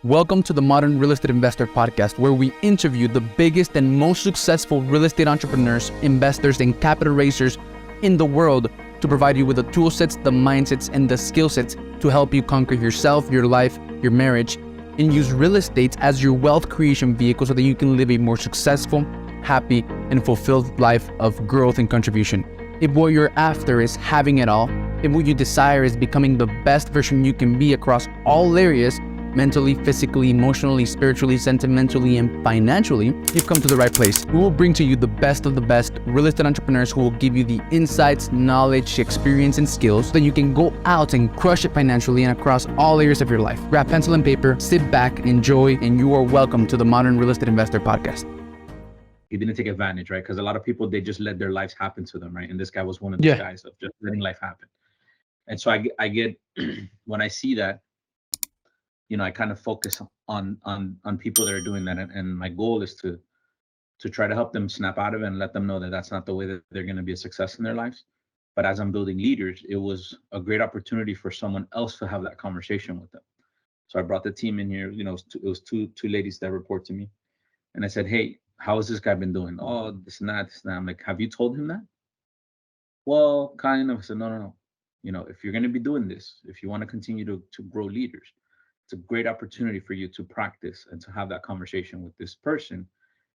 Welcome to the Modern Real Estate Investor Podcast, where we interview the biggest and most successful real estate entrepreneurs, investors, and capital raisers in the world to provide you with the tool sets, the mindsets, and the skill sets to help you conquer yourself, your life, your marriage, and use real estate as your wealth creation vehicle so that you can live a more successful, happy, and fulfilled life of growth and contribution. If what you're after is having it all, if what you desire is becoming the best version you can be across all areas, mentally, physically, emotionally, spiritually, sentimentally, and financially, you've come to the right place. We will bring to you the best of the best real estate entrepreneurs who will give you the insights, knowledge, experience, and skills so that you can go out and crush it financially and across all areas of your life. Grab pencil and paper, sit back, enjoy, and you are welcome to the Modern Real Estate Investor Podcast. He didn't take advantage, right? Because a lot of people, they just let their lives happen to them, right? And this guy was one of those guys of just letting life happen. And so I get when I see that, you know, I kind of focus on people that are doing that, and my goal is to try to help them snap out of it and let them know that that's not the way that they're going to be a success in their lives. But as I'm building leaders, it was a great opportunity for someone else to have that conversation with them. So I brought the team in here. You know, it was two ladies that report to me, and I said, "Hey, how has this guy been doing?" "Oh, this and that, this and that." I'm like, "Have you told him that?" "Well, kind of." I said, "No. You know, if you're going to be doing this, if you want to continue to grow leaders, it's a great opportunity for you to practice and to have that conversation with this person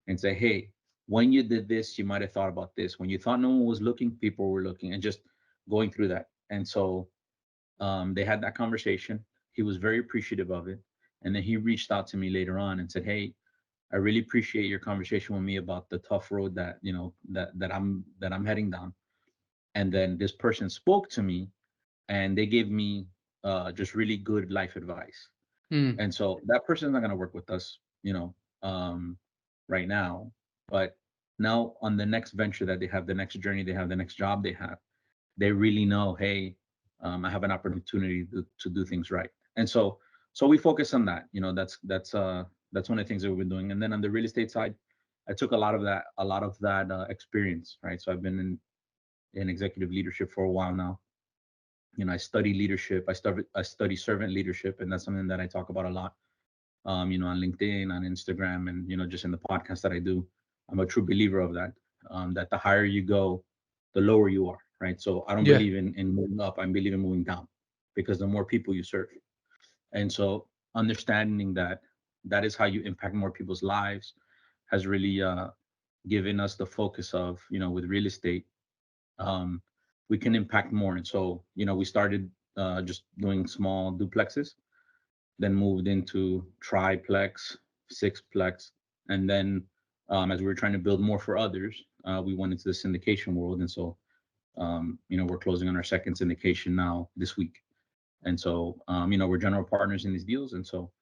and say, hey, when you did this, you might have thought about this. When you thought no one was looking, people were looking," and just going through that. And so they had that conversation. He was very appreciative of it. And then he reached out to me later on and said, hey, I really appreciate your conversation with me about the tough road that, you know, that I'm heading down. And then this person spoke to me and they gave me just really good life advice. And so that person's not going to work with us, you know, right now. But now on the next venture that they have, the next journey they have, the next job they have, they really know, hey, I have an opportunity to do things right. And so we focus on that. You know, that's one of the things that we've been doing. And then on the real estate side, I took a lot of that experience, right? So I've been in executive leadership for a while now. You know, I study leadership. I study servant leadership, and that's something that I talk about a lot. You know, on LinkedIn, on Instagram, and you know, just in the podcast that I do. I'm a true believer of that. That the higher you go, the lower you are, right? So I don't believe in moving up. I believe in moving down, because the more people you serve, and so understanding that is how you impact more people's lives has really given us the focus of, you know, with real estate. We can impact more. And so, you know, we started just doing small duplexes, then moved into triplex, sixplex. And then as we were trying to build more for others, we went into the syndication world. And so, you know, we're closing on our second syndication now this week. And so, you know, we're general partners in these deals. And so,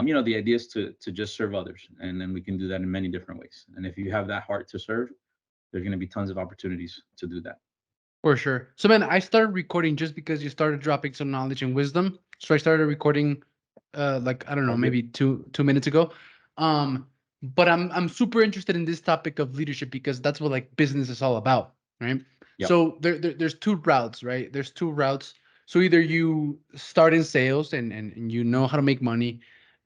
you know, the idea is to just serve others. And then we can do that in many different ways. And if you have that heart to serve, there's going to be tons of opportunities to do that. For sure. So, man, I started recording just because you started dropping some knowledge and wisdom. So I started recording, like, I don't know, maybe two minutes ago. But I'm super interested in this topic of leadership because that's what like business is all about, right? Yep. So there's two routes, right? There's two routes. So either you start in sales and you know how to make money,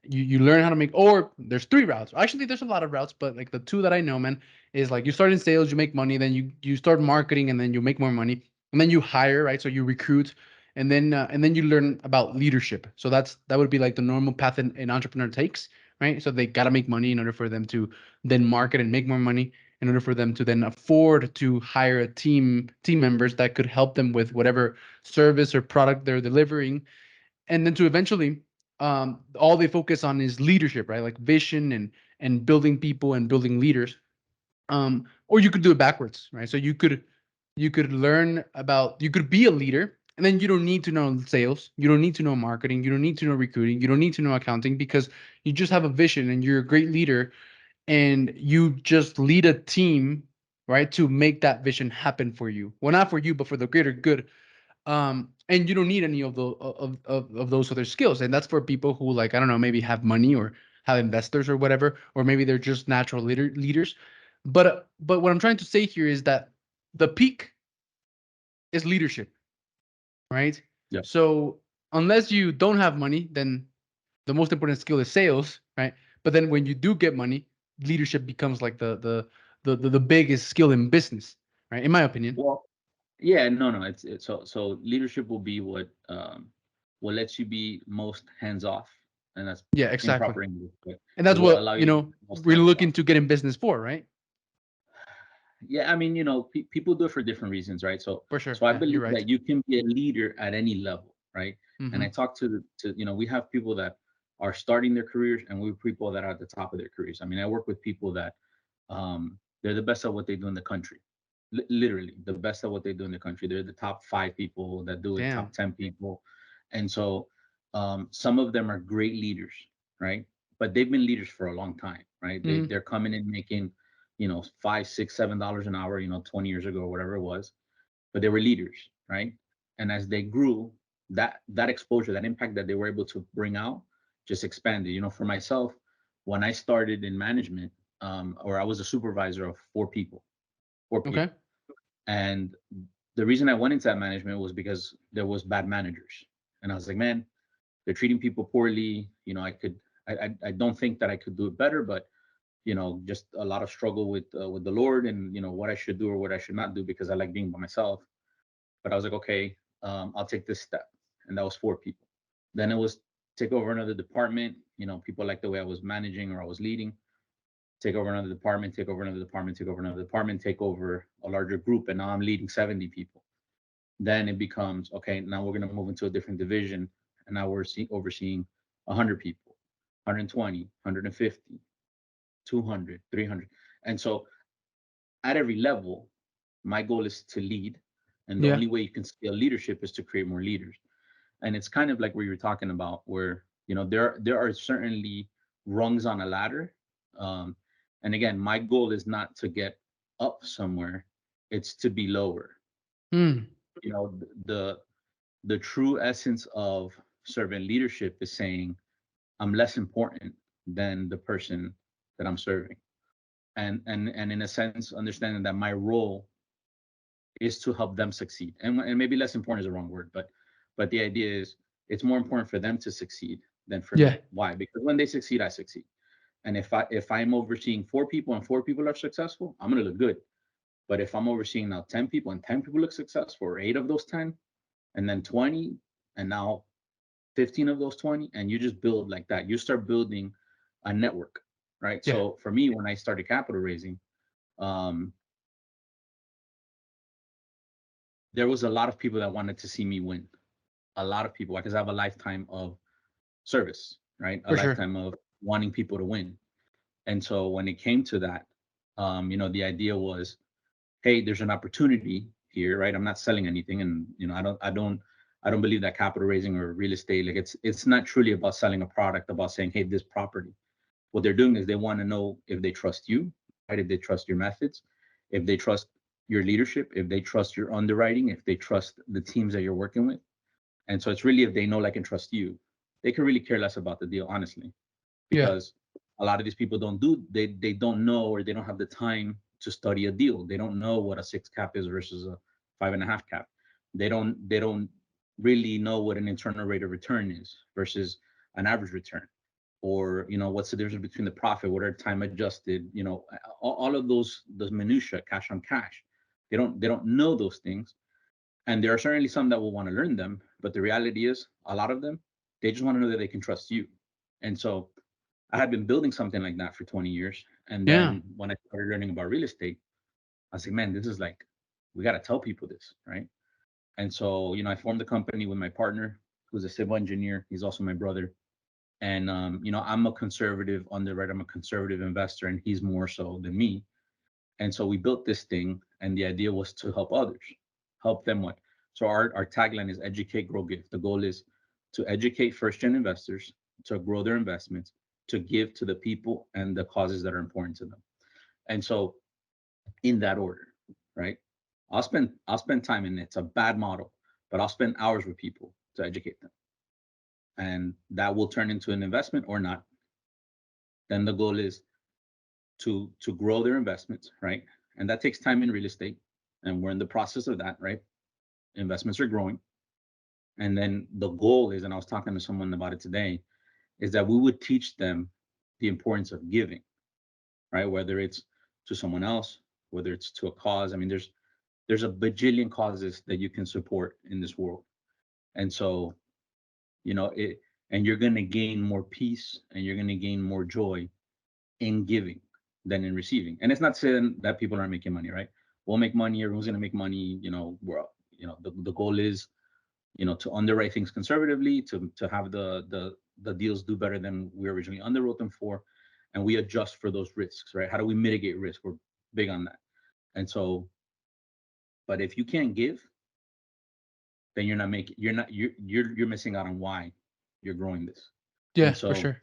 you learn how to make, or there's three routes. Actually, there's a lot of routes, but like the two that I know, man, is like you start in sales, you make money, then you start marketing, and then you make more money, and then you hire, right? So you recruit, and then you learn about leadership. So that would be like the normal path an entrepreneur takes, right? So they got to make money in order for them to then market and make more money, in order for them to then afford to hire a team members that could help them with whatever service or product they're delivering, and then to eventually all they focus on is leadership, right? Like vision and building people and building leaders. Or you could do it backwards, right? So you could learn about, you could be a leader, and then you don't need to know sales, you don't need to know marketing, you don't need to know recruiting, you don't need to know accounting, because you just have a vision and you're a great leader, and you just lead a team, right, to make that vision happen for you. Well, not for you, but for the greater good. And you don't need any of the of those other skills, and that's for people who, like, I don't know, maybe have money or have investors or whatever, or maybe they're just natural leaders. But what I'm trying to say here is that the peak is leadership, right? Yep. So unless you don't have money, then the most important skill is sales, right? But then when you do get money, leadership becomes like the biggest skill in business, right? In my opinion. Well, yeah, no. It's so leadership will be what lets you be most hands off, and that's Yeah, exactly. improper English, but And it that's will what, allow you to be most we're hands off. looking to get in business for, right? Yeah, I mean, people do it for different reasons, right? So, For sure. so I Yeah, you're believe right. that you can be a leader at any level, right? And I Mm-hmm. talk to we have people that are starting their careers, and we have people that are at the top of their careers. I mean, I work with people that they're the best at what they do in the country, literally the best at what they do in the country. They're the top 5 people that do it, top Damn. 10 people, and so some of them are great leaders, right? But they've been leaders for a long time, right? Mm-hmm. They're coming in making $5, $6, $7 an hour, 20 years ago, whatever it was, but they were leaders, right? And as they grew, that exposure, that impact that they were able to bring out just expanded. For myself, when I started in management, or I was a supervisor of four Okay. people, and the reason I went into that management was because there was bad managers, and I was like, man, they're treating people poorly. I don't think that I could do it better, but just a lot of struggle with the Lord, and what I should do or what I should not do, because I like being by myself. But I was like, okay, I'll take this step, and that was 4 people. Then it was take over another department. People like the way I was managing or I was leading. Take over another department, take over another department, take over another department, take over a larger group, and now I'm leading 70 people. Then it becomes okay. Now we're going to move into a different division, and now we're overseeing 100 people, 120, 150, 200, 300. And so at every level, my goal is to lead. And the Yeah. only way you can scale leadership is to create more leaders. And it's kind of like what you were talking about, where, there are certainly rungs on a ladder. Um, and again, my goal is not to get up somewhere, it's to be lower. Mm. The true essence of servant leadership is saying, I'm less important than the person that I'm serving. And in a sense, understanding that my role is to help them succeed. And maybe less important is the wrong word, but the idea is it's more important for them to succeed than for Yeah. me. Why? Because when they succeed, I succeed. And if I'm overseeing 4 people and 4 people are successful, I'm gonna look good. But if I'm overseeing now 10 people and 10 people look successful, or 8 of those 10, and then 20, and now 15 of those 20, and you just build like that, you start building a network, right? Yeah. So for me, when I started capital raising, um, there was a lot of people that wanted to see me win. A lot of people, because I have a lifetime of service, right? A For sure. lifetime of wanting people to win. And so when it came to that, the idea was, hey, there's an opportunity here, right? I'm not selling anything, and I don't believe that capital raising or real estate, like it's not truly about selling a product, about saying, hey, this property. What they're doing is they want to know if they trust you, right? If they trust your methods, if they trust your leadership, if they trust your underwriting, if they trust the teams that you're working with. And so it's really if they know, like, and trust you. They can really care less about the deal, honestly, Yeah. because a lot of these people they don't know, or they don't have the time to study a deal. They don't know what a 6 cap is versus a 5.5 cap. They don't really know what an internal rate of return is versus an average return, or what's the difference between the profit, what are time adjusted, all of those minutia, cash on cash. They don't know those things, and there are certainly some that will want to learn them, but the reality is a lot of them, they just want to know that they can trust you. And so I had been building something like that for 20 years. And Yeah. then when I started learning about real estate, I was like, man, this is like, we got to tell people this, right? And so, I formed a company with my partner, who's a civil engineer. He's also my brother. And, I'm a conservative underwriter, I'm a conservative investor, and he's more so than me. And so we built this thing, and the idea was to help others. Help them what? So our tagline is educate, grow, give. The goal is to educate first-gen investors, to grow their investments, to give to the people and the causes that are important to them. And so in that order, right? I'll spend time in it. It's a bad model, but I'll spend hours with people to educate them. And that will turn into an investment or not. Then the goal is to grow their investments, right? And that takes time in real estate, and we're in the process of that, right? Investments are growing, and then the goal is, and I was talking to someone about it today, is that we would teach them the importance of giving, right? Whether it's to someone else, whether it's to a cause. I mean, there's a bajillion causes that you can support in this world. And so, it, and you're going to gain more peace and you're going to gain more joy in giving than in receiving. And it's not saying that people aren't making money, right? We'll make money. Everyone's going to make money. The goal is, to underwrite things conservatively, to have the deals do better than we originally underwrote them for, and we adjust for those risks, right? How do we mitigate risk? We're big on that. And so, but if you can't give, then you're missing out on why you're growing this. Yeah, And for so, sure.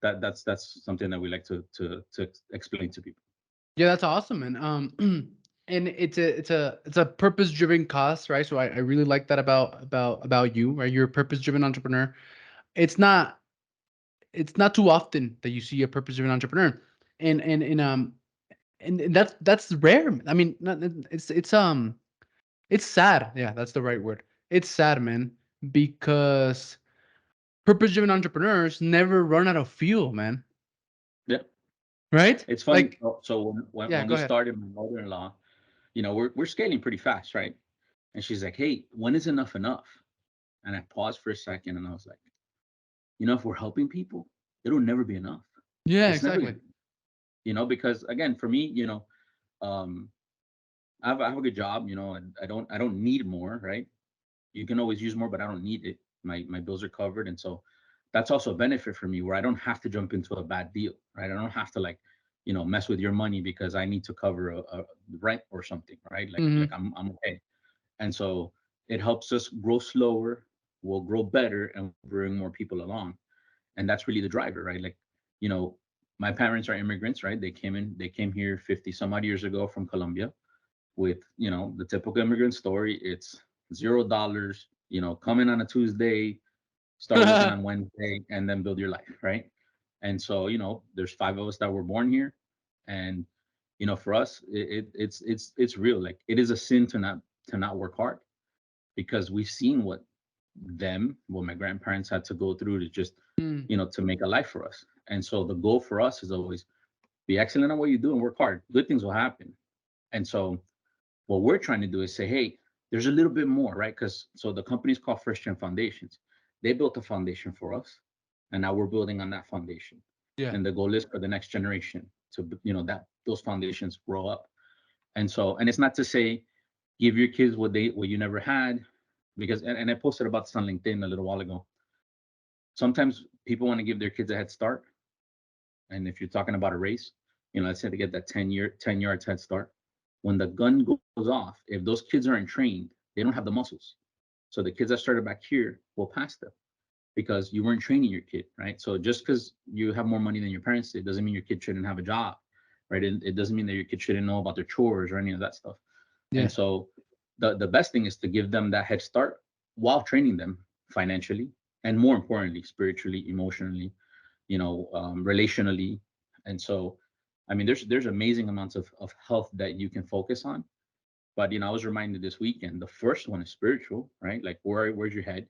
that's something that we like to explain to people. Yeah, that's awesome, man. And it's a purpose driven cause, right? So I really like that about you, right? You're a purpose driven entrepreneur. It's not it's not too often that you see a purpose driven entrepreneur, and that's rare. I mean, it's sad. Yeah, that's the right word. It's sad, man, because purpose driven entrepreneurs never run out of fuel, man. Yeah, Right? it's funny. Like, So when yeah, when go we ahead. started, my mother-in-law, we're scaling pretty fast, right? And she's like, "Hey, when is enough enough?" And I paused for a second, and I was like, if we're helping people, it'll never be enough. Yeah, It's never, exactly. because again, for me, um, I have a good job, and I don't need more, right? You can always use more, but I don't need it. My bills are covered, and so that's also a benefit for me where I don't have to jump into a bad deal, right? I don't have to, like, mess with your money because I need to cover a rent or something, right? Like Hmm. I'm okay. And so it helps us grow slower, we'll grow better, and bring more people along. And that's really the driver, right? Like, you know, my parents are immigrants, right? They came here 50 some odd years ago from Colombia with, the typical immigrant story. It's $0, come in on a Tuesday, start working on Wednesday, and then build your life, right? And so, there's five of us that were born here. And, for us, it's real. Like, it is a sin to not work hard, because we've seen what my grandparents had to go through to just, Mm. to make a life for us. And so the goal for us is always be excellent at what you do and work hard. Good things will happen. And so what we're trying to do is say, hey, there's a little bit more, right? Because so the company's called First Gen Foundations. They built a foundation for us, and now we're building on that foundation. Yeah. And the goal is for the next generation to, that those foundations grow up. And it's not to say give your kids what you never had, because and I posted about this on LinkedIn a little while ago. Sometimes people want to give their kids a head start, and if you're talking about a race, let's say they get that 10 yards head start. When the gun goes off, if those kids aren't trained, they don't have the muscles. So the kids that started back here will pass them because you weren't training your kid, right? So just because you have more money than your parents did doesn't mean your kid shouldn't have a job, right? It doesn't mean that your kid shouldn't know about their chores or any of that stuff. And Yeah. so the best thing is to give them that head start while training them financially, and more importantly, spiritually, emotionally, relationally. And so, I mean, there's amazing amounts of health that you can focus on. But I was reminded this weekend, the first one is spiritual, right? Like, where's your head?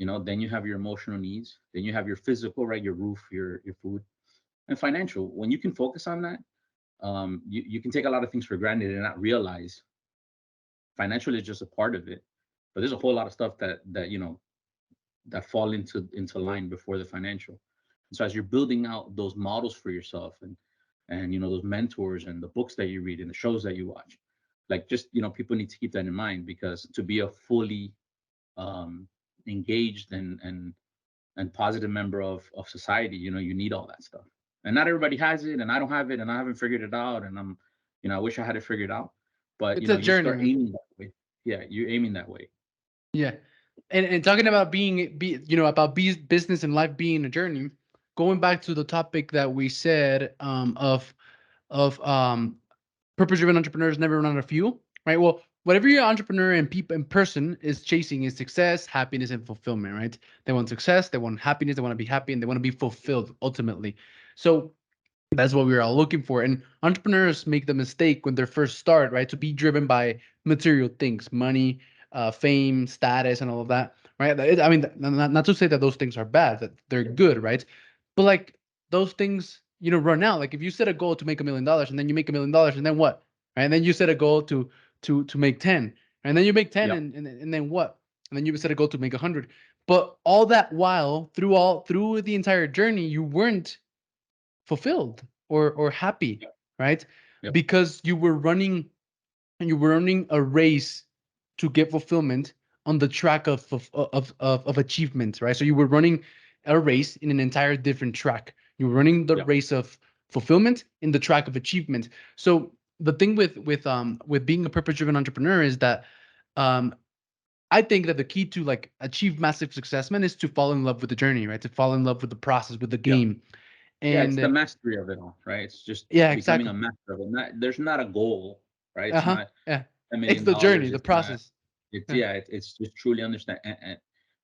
Then you have your emotional needs, then you have your physical, right? Your roof, your food, and financial. When you can focus on that, you can take a lot of things for granted and not realize financial is just a part of it. But there's a whole lot of stuff that fall into line before the financial. And so as you're building out those models for yourself, and those mentors and the books that you read and the shows that you watch, like, just, people need to keep that in mind, because to be a fully um engaged and positive member of society, you need all that stuff. And not everybody has it, and I don't have it, and I haven't figured it out, and I wish I had it figured out. But It's a you journey, start man. aiming that way. Yeah, you're aiming that way. Yeah. And talking about about business and life being a journey, going back to the topic that we said, of purpose driven entrepreneurs never run out of fuel, right? Well, whatever your entrepreneur and people in person is chasing is success, happiness, and fulfillment, right? They want success, they want happiness, they want to be happy, and they want to be fulfilled ultimately. So that's what we're all looking for. And entrepreneurs make the mistake when they first start, right? To be driven by material things, money, fame, status, and all of that. right? I mean, not to say that those things are bad, that they're good, right? But like those things, run out. Like if you set a goal to make $1 million and then you make $1 million, and then what? Right? And then you set a goal to make 10, and then you make 10, Yep. and then what? And then you set a goal to make 100. But all that while, through the entire journey, you weren't fulfilled or happy, Yep. right? Yep. Because you were running a race to get fulfillment on the track of achievement, right? So you were running a race in an entire different track. You were running the Yep. race of fulfillment in the track of achievement. So the thing with being a purpose-driven entrepreneur is that um I think that the key to like achieve massive success, man, is to fall in love with the journey, right? To fall in love with the process, with the Yep. game. Yeah, it's And the mastery of it all, right? It's just yeah, becoming exactly. a master of it. There's not a goal, right? It's Uh-huh. not Yeah. a It's million the journey, dollars. the It's not. process. It's Yeah. yeah. It's just truly understand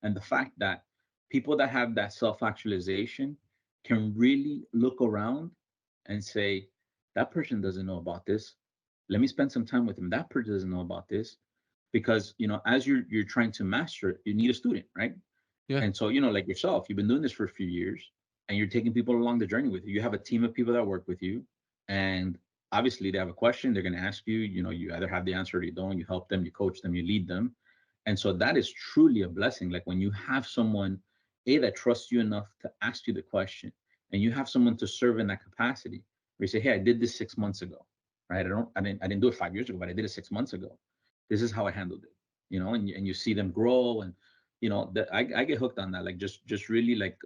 and the fact that people that have that self actualization can really look around and say, that person doesn't know about this. Let me spend some time with him. That person doesn't know about this, because as you're trying to master it, you need a student, right? Yeah. And so, like yourself, you've been doing this for a few years and you're taking people along the journey with you. You have a team of people that work with you. And obviously, they have a question, they're going to ask you. You either have the answer or you don't. You help them, you coach them, you lead them. And so that is truly a blessing. Like when you have someone, that trusts you enough to ask you the question, and you have someone to serve in that capacity, where you say, hey, I did this 6 months ago, right? I didn't do it 5 years ago, but I did it 6 months ago. This is how I handled it, and you see them grow. And I get hooked on that, like just really like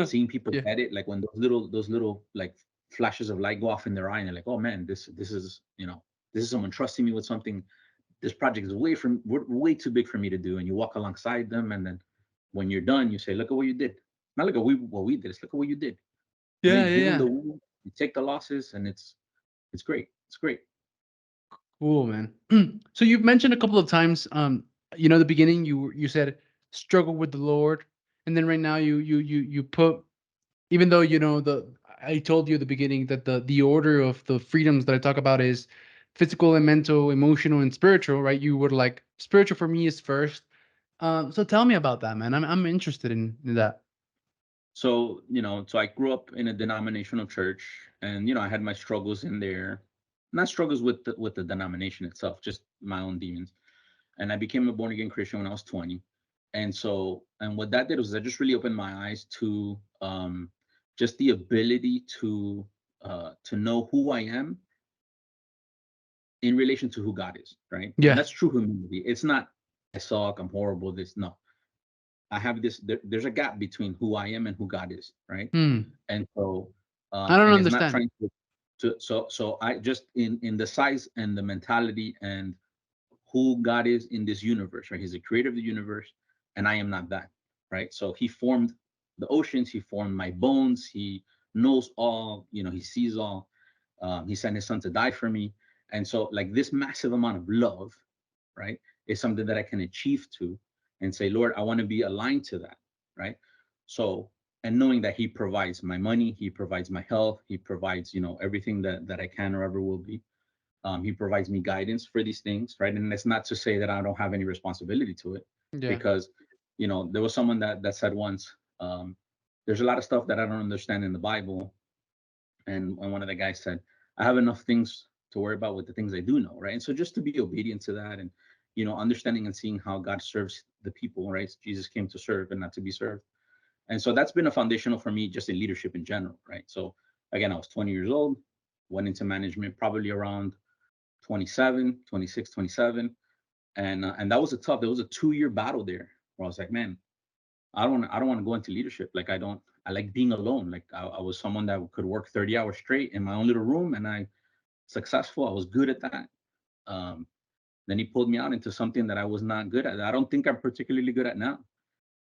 seeing people Yeah. get it, like when those little like flashes of light go off in their eye, and they're like, oh man, this is someone trusting me with something. This project is way too big for me to do. And you walk alongside them, and then when you're done, you say, look at what you did. Not look at what we did, it's look at what you did. Yeah, Give them yeah, the yeah. win, you take the losses, and it's great. It's great. Cool, man. So you've mentioned a couple of times, the beginning you said struggle with the Lord, and then right now you put, even though I told you at the beginning that the order of the freedoms that I talk about is physical and mental, emotional and spiritual, right? You would like spiritual for me is first. So tell me about that, man. I'm interested in that. So I grew up in a denominational church, and I had my struggles in there. Not struggles with the denomination itself, just my own demons. And I became a born again Christian when I was 20. And what that did was that just really opened my eyes to just the ability to know who I am in relation to who God is, right? And Yeah. that's true humility. It's not I suck, I'm horrible. This no, I have this. There's a gap between who I am and who God is, right? Hmm. And so, I don't and it's not understand. trying to so I just in the size and the mentality and who God is in this universe, right? He's the creator of the universe, and I am not that, right? So he formed the oceans, he formed my bones, he knows all, he sees all. He sent his son to die for me. And so, like, this massive amount of love, right, is something that I can achieve to and say, Lord, I want to be aligned to that, right? So, and knowing that he provides my money, he provides my health, he provides, everything that I can or ever will be. He provides me guidance for these things, right? And it's not to say that I don't have any responsibility to it, Yeah. because there was someone that said once, there's a lot of stuff that I don't understand in the Bible. And one of the guys said, I have enough things to worry about with the things I do know, right? And so just to be obedient to that, and understanding and seeing how God serves the people, right? Jesus came to serve and not to be served. And so that's been a foundational for me just in leadership in general, right? So again, I was 20 years old, went into management probably around 27, 26, 27. And that was there was a 2-year battle there where I was like, man, I don't want to go into leadership. Like I like being alone. Like I was someone that could work 30 hours straight in my own little room, and I successful. I was good at that. Um, then he pulled me out into something that I was not good at. I don't think I'm particularly good at now.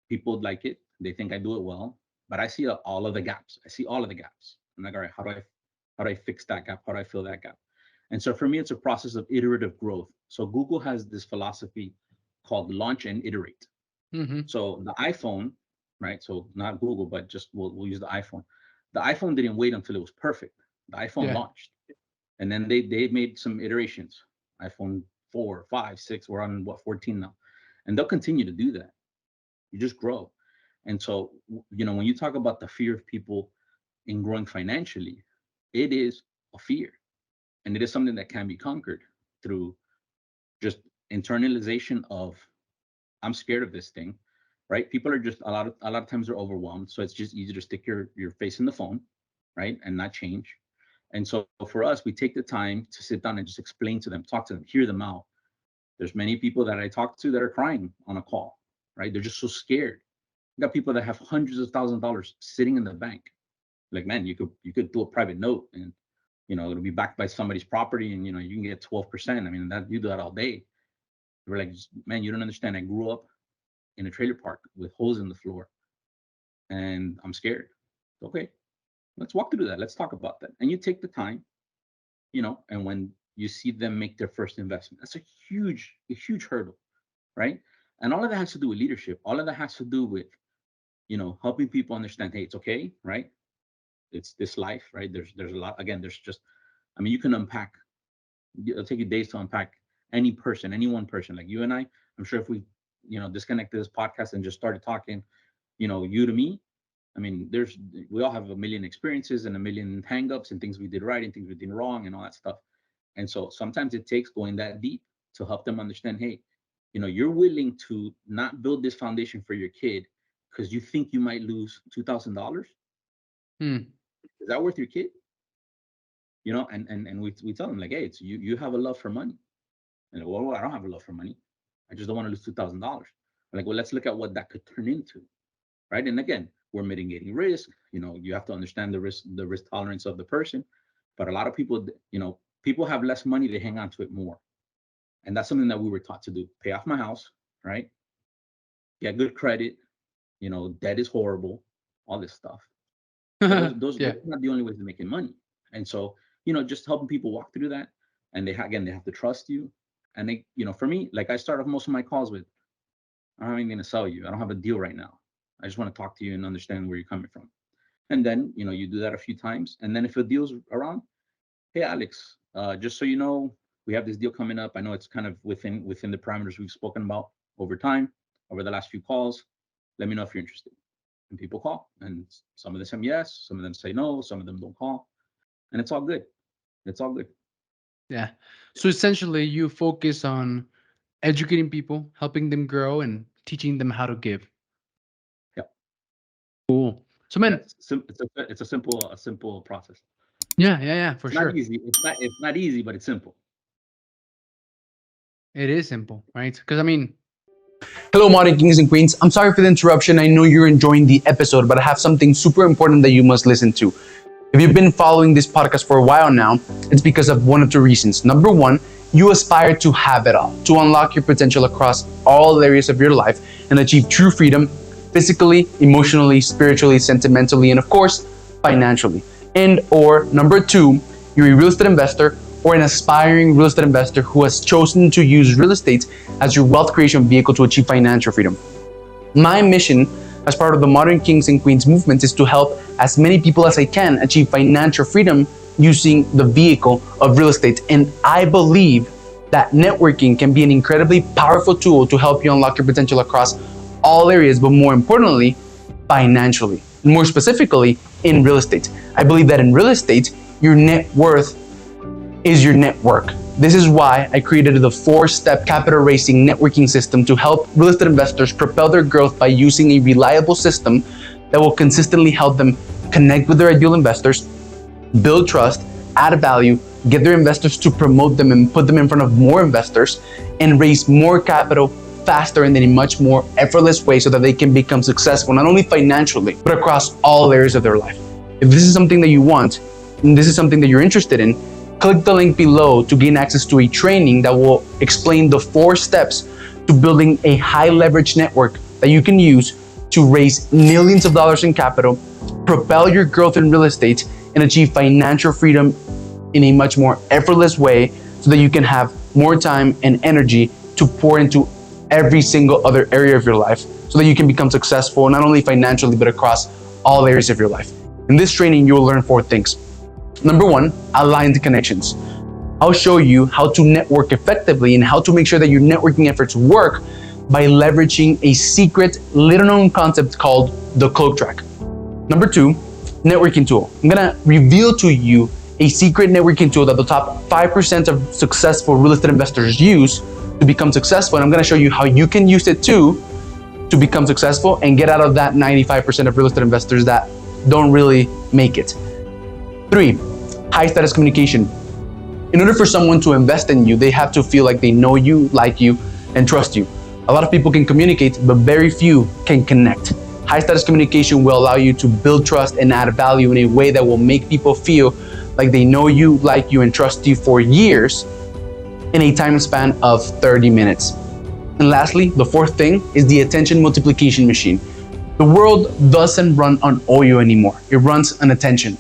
People like it. They think I do it well, but I see all of the gaps. I see all of the gaps. I'm like, all right, how do I fix that gap? How do I fill that gap? And so for me, it's a process of iterative growth. So Google has this philosophy called launch and iterate. Mm-hmm. So the iPhone, right? So not Google, but just we'll use the iPhone. The iPhone didn't wait until it was perfect. The iPhone Yeah. launched, and then they made some iterations. iPhone 4, 5, 6. We're on what, 14 now, and they'll continue to do that. You just grow. And so, when you talk about the fear of people in growing financially, it is a fear, and it is something that can be conquered through just internalization of, I'm scared of this thing, right? People are just a lot of times they're overwhelmed, so it's just easy to stick your face in the phone, right, and not change. And so for us, we take the time to sit down and just explain to them, talk to them, hear them out. There's many people that I talk to that are crying on a call, right? They're just so scared. You got people that have hundreds of thousands of dollars sitting in the bank. Like, man, you could do a private note, and it'll be backed by somebody's property, and you can get 12%. I mean, that you do that all day. We're like, man, you don't understand. I grew up in a trailer park with holes in the floor, and I'm scared. Okay, let's walk through that. Let's talk about that. And you take the time, and when you see them make their first investment, that's a huge hurdle, right? And all of that has to do with leadership. All of that has to do with, helping people understand, hey, it's okay, right? It's this life, right? There's a lot. Again, there's just, I mean, you can unpack. It'll take you days to unpack any one person. Like you and I'm sure if we, disconnected this podcast and just started talking, you to me, I mean, we all have a million experiences and a million hangups and things we did right and things we did wrong and all that stuff. And so sometimes it takes going that deep to help them understand, hey, you're willing to not build this foundation for your kid because you think you might lose $2,000. Is that worth your kid? And we tell them, like, hey, it's you have a love for money. And well, I don't have a love for money. I just don't want to lose $2,000. Like, well, let's look at what that could turn into, right? And again, we're mitigating risk. You have to understand the risk tolerance of the person. But a lot of people, people have less money, they hang on to it more. And that's something that we were taught to do. Pay off my house, right? Get good credit. Debt is horrible. All this stuff. Those are not the only ways of making money. And so, just helping people walk through that. And they have to trust you. And they, for me, like I start off most of my calls with, I'm not even going to sell you. I don't have a deal right now. I just want to talk to you and understand where you're coming from. And then, you do that a few times. And then if a deal's around, hey, Alex, just so you know, we have this deal coming up. I know it's kind of within the parameters we've spoken about over the last few calls. Let me know if you're interested. And people call, and some of them say yes, some of them say no, some of them don't call, and it's all good. It's all good. Yeah. So essentially, you focus on educating people, helping them grow, and teaching them how to give. Yeah. Cool. So, man, it's a simple process. Yeah, for sure. Not easy. It's not easy, but it's simple. It is simple, right? Because I mean, hello, modern kings and queens. I'm sorry for the interruption. I know you're enjoying the episode, but I have something super important that you must listen to. If you've been following this podcast for a while now, it's because of one of two reasons. Number one, you aspire to have it all, to unlock your potential across all areas of your life and achieve true freedom physically, emotionally, spiritually, sentimentally, and of course, financially. And or number two, you're a real estate investor or an aspiring real estate investor who has chosen to use real estate as your wealth creation vehicle to achieve financial freedom. My mission as part of the Modern Kings and Queens movement is to help as many people as I can achieve financial freedom using the vehicle of real estate. And I believe that networking can be an incredibly powerful tool to help you unlock your potential across all areas, but more importantly, financially, and more specifically in real estate. I believe that in real estate, your net worth is your network. This is why I created the 4-step capital raising networking system to help real estate investors propel their growth by using a reliable system that will consistently help them connect with their ideal investors, build trust, add value, get their investors to promote them and put them in front of more investors, and raise more capital faster and in a much more effortless way so that they can become successful, not only financially, but across all areas of their life. If this is something that you want, and this is something that you're interested in, click the link below to gain access to a training that will explain the 4 steps to building a high leverage network that you can use to raise millions of dollars in capital, propel your growth in real estate, and achieve financial freedom in a much more effortless way so that you can have more time and energy to pour into every single other area of your life so that you can become successful, not only financially, but across all areas of your life. In this training, you will learn 4 things. Number 1, aligned connections. I'll show you how to network effectively and how to make sure that your networking efforts work by leveraging a secret, little known concept called the cloak track. Number 2, networking tool. I'm gonna reveal to you a secret networking tool that the top 5% of successful real estate investors use to become successful. And I'm gonna show you how you can use it too to become successful and get out of that 95% of real estate investors that don't really make it. 3, high status communication. In order for someone to invest in you, they have to feel like they know you, like you, and trust you. A lot of people can communicate, but very few can connect. High status communication will allow you to build trust and add value in a way that will make people feel like they know you, like you, and trust you for years in a time span of 30 minutes. And lastly, the 4th thing is the attention multiplication machine. The world doesn't run on oil anymore. It runs on attention.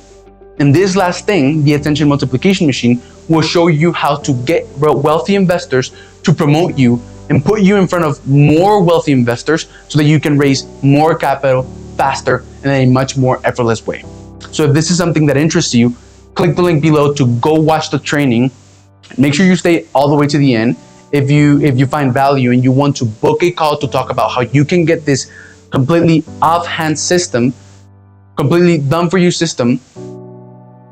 And this last thing, the attention multiplication machine, will show you how to get wealthy investors to promote you and put you in front of more wealthy investors so that you can raise more capital faster and in a much more effortless way. So if this is something that interests you, click the link below to go watch the training. Make sure you stay all the way to the end. If you find value and you want to book a call to talk about how you can get this completely offhand system, completely done for you system,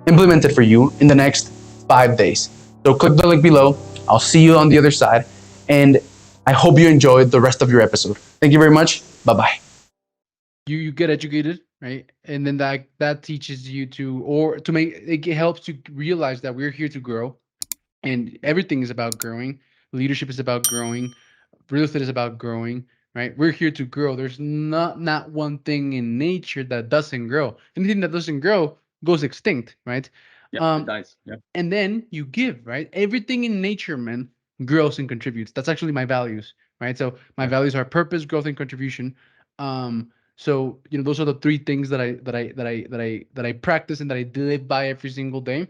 implemented for you in the next 5 days. So click the link below. I'll see you on the other side. And I hope you enjoyed the rest of your episode. Thank you very much. Bye-bye. You get educated, right? And then that teaches you to make it helps you realize that we're here to grow, and everything is about growing. Leadership is about growing. Real estate is about growing, right? We're here to grow. There's not one thing in nature that doesn't grow. Anything that doesn't grow goes extinct, right? Yeah, it dies. Yeah. And then you give, right? Everything in nature, man, grows and contributes. That's actually my values, right? So my values are purpose, growth, and contribution. So those are the 3 things that I practice and that I live by every single day.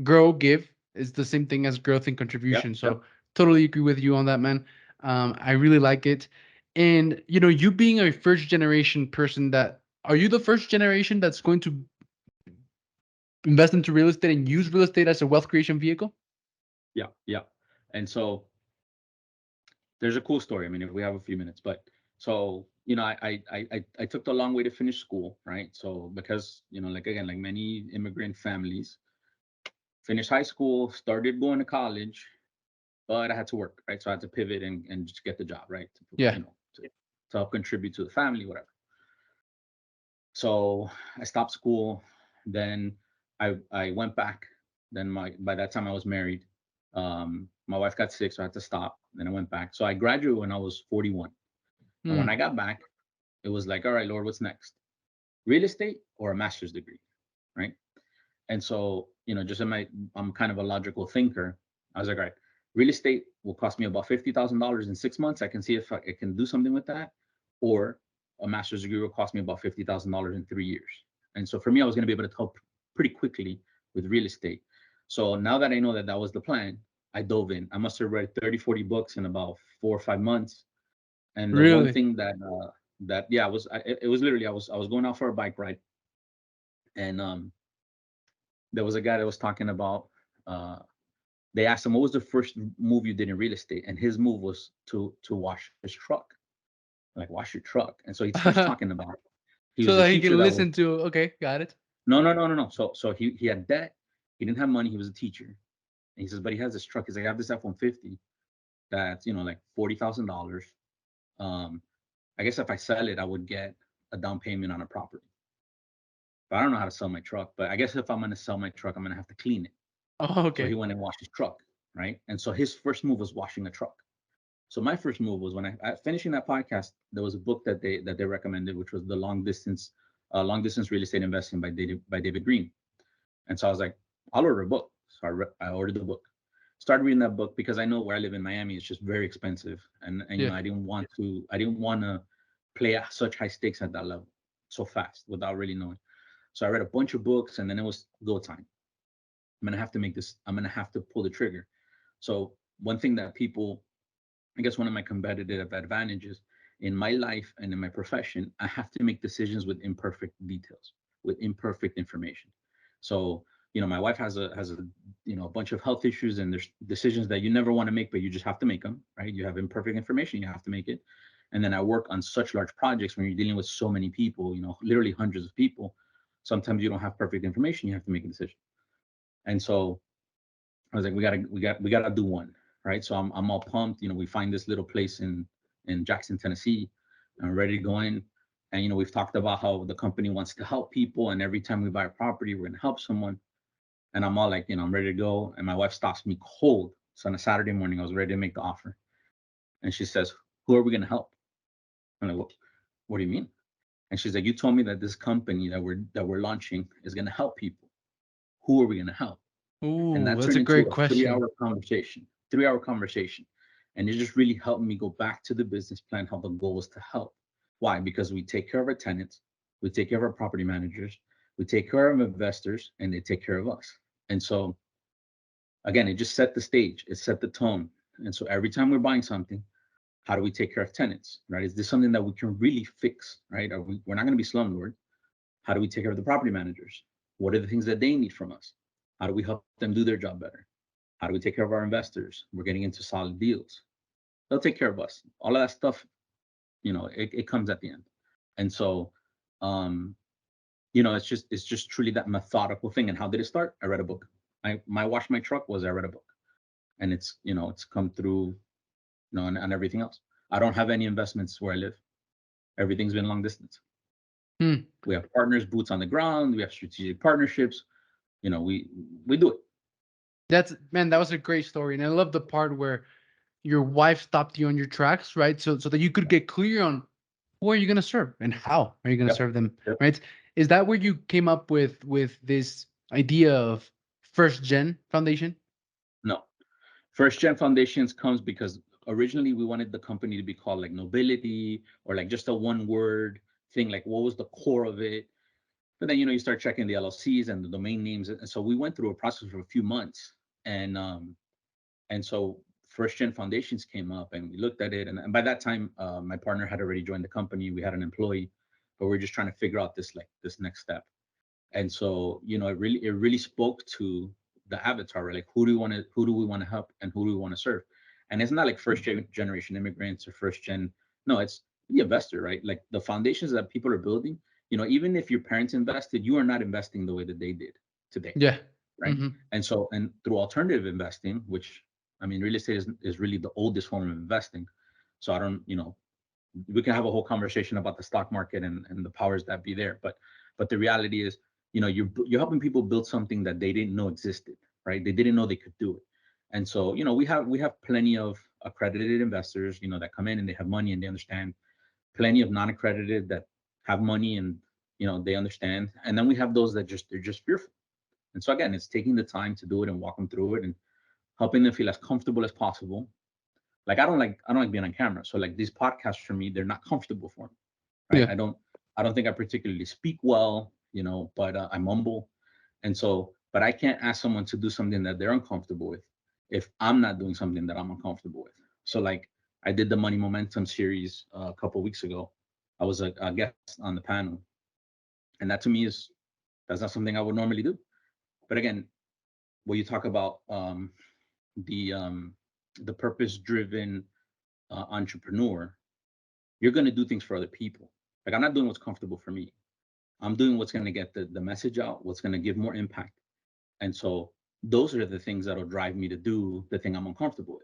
Grow, give is the same thing as growth and contribution. So totally agree with you on that, man. I really like it. And you being a first generation person, are you the first generation that's going to invest into real estate and use real estate as a wealth creation vehicle? Yeah. And so there's a cool story. I mean, if we have a few minutes, but so I took the long way to finish school, right? So because like many immigrant families, finished high school, started going to college, but I had to work, right? So I had to pivot and just get the job, right? To help contribute to the family, whatever. So I stopped school, then I went back. Then by that time I was married. My wife got sick, so I had to stop. Then I went back. So I graduated when I was 41. And when I got back, it was like, all right, Lord, what's next? Real estate or a master's degree, right? And so, I'm kind of a logical thinker. I was like, all right, real estate will cost me about $50,000 in 6 months. I can see if I can do something with that. Or a master's degree will cost me about $50,000 in 3 years. And so for me, I was going to be able to help pretty quickly with real estate. So now that I know that was the plan, I dove in. I must have read 30, 40 books in about 4 or 5 months. And the one thing it was literally, I was going out for a bike ride. And there was a guy that was talking about, they asked him, what was the first move you did in real estate? And his move was to wash his truck. Like, wash your truck. And so he starts talking about, he was so a that he teacher can that listen to, okay, got it. No. So he had debt. He didn't have money. He was a teacher. And he says, but he has this truck. He's like, I have this F-150 that's, like $40,000. I guess if I sell it, I would get a down payment on a property. But I don't know how to sell my truck. But I guess if I'm going to sell my truck, I'm going to have to clean it. Oh, okay. So he went and washed his truck, right? And so his first move was washing a truck. So my first move was when I finishing that podcast, there was a book that they recommended, which was the long distance real estate investing by David Green. And so I was like, I'll order a book. So I ordered the book, started reading that book because I know where I live in Miami, it's just very expensive. And I didn't want to play at such high stakes at that level so fast without really knowing. So I read a bunch of books, and then it was go time. I'm going to have to make this, I'm going to have to pull the trigger. So one thing that people, I guess one of my competitive advantages in my life and in my profession, I have to make decisions with imperfect details, with imperfect information. So my wife has a a bunch of health issues, and there's decisions that you never want to make, but you just have to make them, right? You have imperfect information, you have to make it. And then I work on such large projects when you're dealing with so many people, literally hundreds of people. Sometimes you don't have perfect information, you have to make a decision. And so I was like, we gotta do one, right? So I'm all pumped. We find this little place in Jackson, Tennessee. I'm ready to go in. And we've talked about how the company wants to help people, and every time we buy a property, we're gonna help someone. And I'm all like, I'm ready to go. And my wife stops me cold. So on a Saturday morning, I was ready to make the offer. And she says, "Who are we gonna help?" I'm like, what do you mean? And she's like, "You told me that this company that we're launching is gonna help people. Who are we gonna help?" And Ooh, that that's turned a into great a question. 3-hour conversation. 3-hour conversation. And it just really helped me go back to the business plan, how the goal was to help. Why? Because we take care of our tenants, we take care of our property managers, we take care of investors, and they take care of us. And so again, it just set the stage, it set the tone. And so every time we're buying something, how do we take care of tenants, right? Is this something that we can really fix, right? We're not going to be slumlord. How do we take care of the property managers? What are the things that they need from us? How do we help them do their job better? How do we take care of our investors? We're getting into solid deals. They'll take care of us. All of that stuff, it comes at the end. And so, it's just truly that methodical thing. And how did it start? I read a book. My wash my truck was I read a book, and it's come through, and everything else. I don't have any investments where I live. Everything's been long distance. We have partners, boots on the ground. We have strategic partnerships. We do it. That was a great story, and I love the part where your wife stopped you on your tracks, right? So that you could get clear on who are you going to serve and how are you going to Yep. serve them, Yep. right? Is that where you came up with this idea of first gen foundation? No, first gen foundations comes because originally we wanted the company to be called like Nobility, or like just a one word thing, like what was the core of it. But then you start checking the LLCs and the domain names, and so we went through a process for a few months. And so first gen foundations came up, and we looked at it, and by that time my partner had already joined the company. We had an employee, but we're just trying to figure out this next step. And so it really spoke to the avatar, right? Like who do we want to help, and who do we want to serve? And it's not like first generation immigrants or first gen. No, it's the investor, right? Like the foundations that people are building, even if your parents invested, you are not investing the way that they did today, Yeah. right? And so, and through alternative investing, which real estate is really the oldest form of investing. So I don't, we can have a whole conversation about the stock market and the powers that be there, but the reality is, you're helping people build something that they didn't know existed, right? They didn't know they could do it. And so we have plenty of accredited investors, that come in and they have money and they understand. Plenty of non-accredited that have money and they understand. And then we have those that they're just fearful. And so again, it's taking the time to do it and walk them through it and helping them feel as comfortable as possible. Like I don't like being on camera. So like these podcasts for me, they're not comfortable for me. Right. Yeah. I don't think I particularly speak well, but I mumble. And so, but I can't ask someone to do something that they're uncomfortable with if I'm not doing something that I'm uncomfortable with. So like I did the Money Momentum series a couple of weeks ago. I was a guest on the panel. And that to me that's not something I would normally do. But again, when you talk about the purpose-driven entrepreneur, you're going to do things for other people. Like I'm not doing what's comfortable for me. I'm doing what's going to get the message out, what's going to give more impact. And so those are the things that'll drive me to do the thing I'm uncomfortable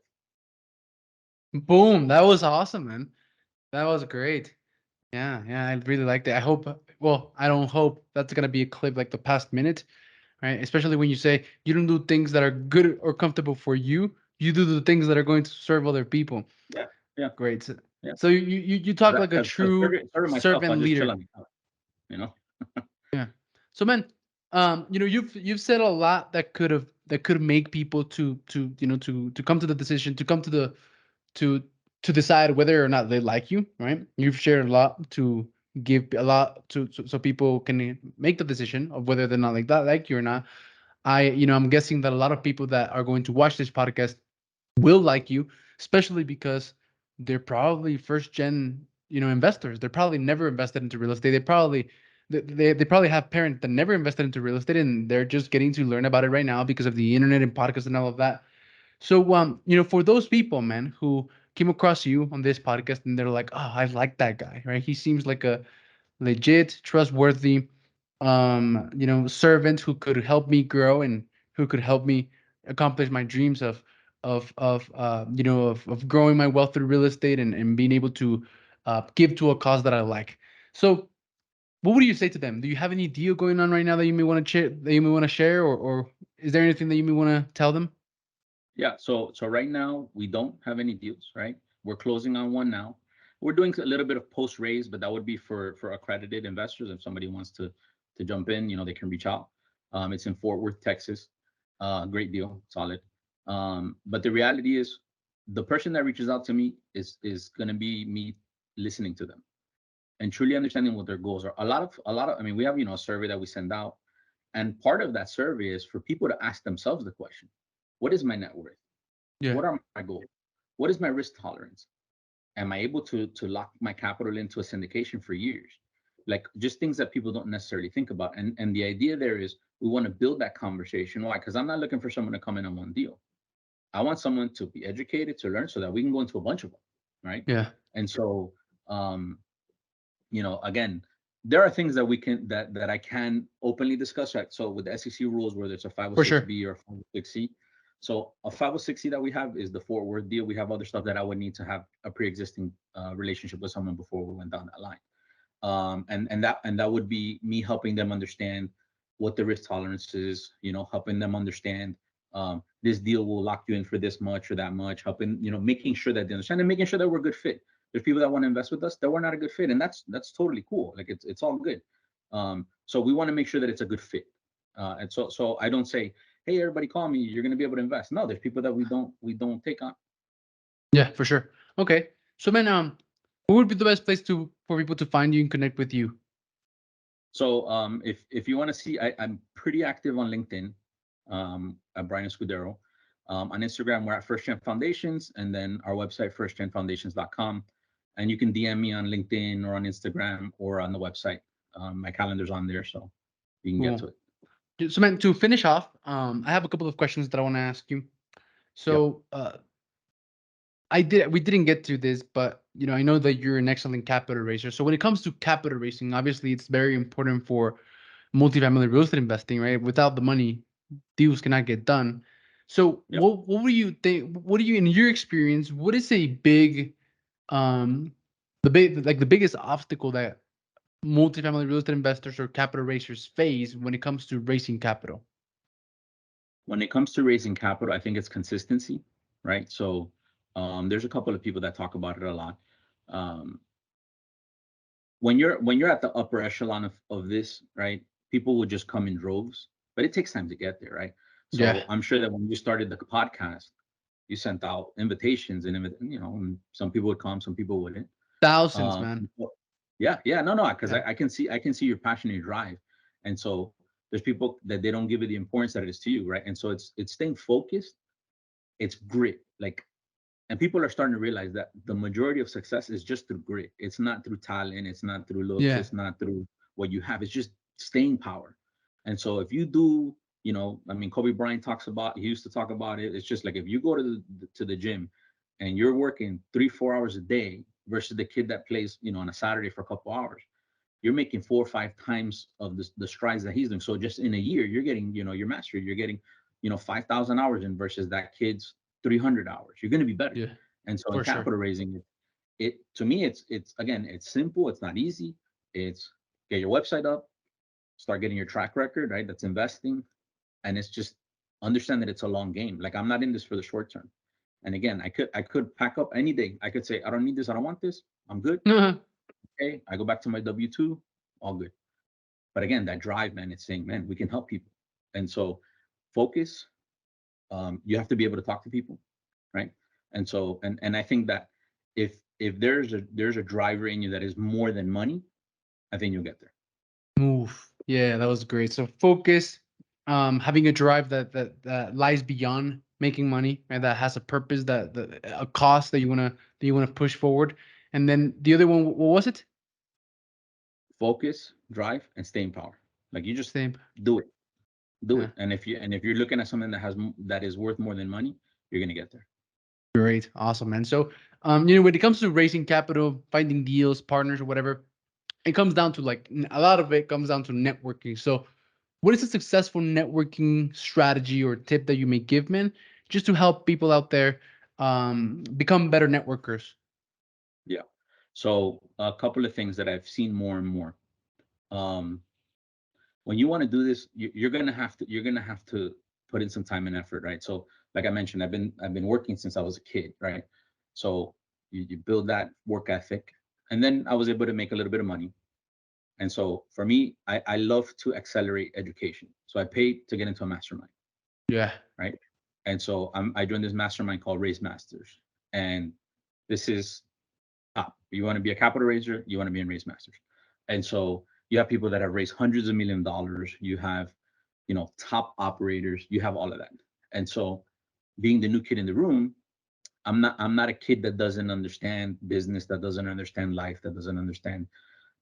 with. Boom. That was awesome, man. That was great. Yeah. I really liked it. I don't hope that's going to be a clip like the past minute, right? Especially when you say you don't do things that are good or comfortable for you. You do the things that are going to serve other people. Yeah. Great. Yeah. So you talk like a true serving myself, servant I'll just chill leader. on the couch, Yeah. So man, you've said a lot that could make people to come to the decision, to come to the to to decide whether or not they like you, right? You've shared a lot to give a lot so people can make the decision of whether they're not like you or not. I'm guessing that a lot of people that are going to watch this podcast will like you, especially because they're probably first gen, investors. They're probably never invested into real estate. They probably they probably have parents that never invested into real estate, and they're just getting to learn about it right now because of the internet and podcasts and all of that. So, for those people, man, who came across you on this podcast and they're like, oh, I like that guy, right? He seems like a legit, trustworthy, servant who could help me grow and who could help me accomplish my dreams of growing my wealth through real estate and being able to give to a cause that I like. So, what would you say to them? Do you have any deal going on right now that you may want to share, or is there anything that you may want to tell them? Yeah. So right now we don't have any deals, right? We're closing on one now. We're doing a little bit of post raise, but that would be for accredited investors. If somebody wants to jump in, they can reach out. It's in Fort Worth, Texas. Great deal, solid. But the reality is, the person that reaches out to me is going to be me listening to them and truly understanding what their goals are. A lot of. I mean, we have a survey that we send out, and part of that survey is for people to ask themselves the question: what is my net worth? Yeah. What are my goals? What is my risk tolerance? Am I able to lock my capital into a syndication for years? Like, just things that people don't necessarily think about. And the idea there is, we want to build that conversation. Why? Because I'm not looking for someone to come in on one deal. I want someone to be educated, to learn, so that we can go into a bunch of them, right? Yeah. And so, again, there are things that we can that I can openly discuss, right? So with the SEC rules, whether it's a For sure. 506B or 506C. So a 506C that we have is the Fort Worth deal. We have other stuff that I would need to have a pre-existing relationship with someone before we went down that line. And that would be me helping them understand what the risk tolerance is, helping them understand this deal will lock you in for this much or that much, helping, making sure that they understand and making sure that we're a good fit. There's people that want to invest with us that we're not a good fit, and that's totally cool. Like, it's all good. So we want to make sure that it's a good fit. And so I don't say, hey, everybody call me, you're going to be able to invest. No, there's people that we don't take on. Yeah, for sure. Okay. So, man, what would be the best place for people to find you and connect with you? So if you want to see, I'm pretty active on LinkedIn, at Bryan Escudero. On Instagram, we're at First Gen Foundations, and then our website, firstgenfoundations.com. And you can DM me on LinkedIn or on Instagram or on the website. My calendar's on there, so you can get to it. So, man, to finish off, I have a couple of questions that I want to ask you. So, we didn't get to this, but I know that you're an excellent capital raiser. So when it comes to capital raising, obviously it's very important for multifamily real estate investing, right? Without the money, deals cannot get done. So what do you think? What do you, in your experience, what is a big, the biggest obstacle that multifamily real estate investors or capital raisers face when it comes to raising capital? When it comes to raising capital, I think it's consistency, right? So there's a couple of people that talk about it a lot. When you're at the upper echelon of this, right, people will just come in droves, but it takes time to get there, right? So I'm sure that when you started the podcast, you sent out invitations, and some people would come, some people wouldn't. Thousands, man. Yeah, no, because I can see your passion and your drive, and so there's people that they don't give it the importance that it is to you, right? And so it's staying focused, it's grit, like. And people are starting to realize that the majority of success is just through grit. It's not through talent. It's not through looks. It's not through what you have. It's just staying power. And so if you do, Kobe Bryant he used to talk about it. It's just like, if you go to the gym and you're working 3-4 hours a day versus the kid that plays, on a Saturday for a couple hours, you're making 4 or 5 times of the strides that he's doing. So just in a year, you're getting, your mastery. You're getting, 5,000 hours in versus that kid's 300 hours. You're going to be better. Yeah. And so in capital raising, it to me, it's again, it's simple. It's not easy. It's get your website up, start getting your track record, right? That's investing. And it's just understand that it's a long game. Like, I'm not in this for the short term. And again, I could pack up any day. I could say, I don't need this. I don't want this. I'm good. Okay. I go back to my W-2, all good. But again, that drive, man, it's saying, man, we can help people. And so focus. You have to be able to talk to people, right? And so, and I think that if there's a driver in you that is more than money, I think you'll get there. Move. Yeah, that was great. So focus, having a drive that lies beyond making money, and that has a purpose, that a cost that you wanna push forward. And then the other one, what was it? Focus, drive, and stay in power. Like you just Same. do it, do Yeah. it. And if you're looking at something that is worth more than money, you're gonna get there. Great. Awesome, man. So, when it comes to raising capital, finding deals, partners, or whatever, it comes down to like a lot of it comes down to networking. So, what is a successful networking strategy or tip that you may give, man, just to help people out there become better networkers? Yeah. So a couple of things that I've seen more and more. Um, when you want to do this, you're gonna have to put in some time and effort, right? So like I mentioned, I've been working since I was a kid, right? So you build that work ethic, and then I was able to make a little bit of money. And so for me, I love to accelerate education. So I paid to get into a mastermind, Yeah. right? And so I joined this mastermind called Raise Masters, and this is top. You want to be a capital raiser, you want to be in Raise Masters. And so you have people that have raised hundreds of $1 million. You have, top operators. You have all of that. And so, being the new kid in the room, I'm not a kid that doesn't understand business, that doesn't understand life, that doesn't understand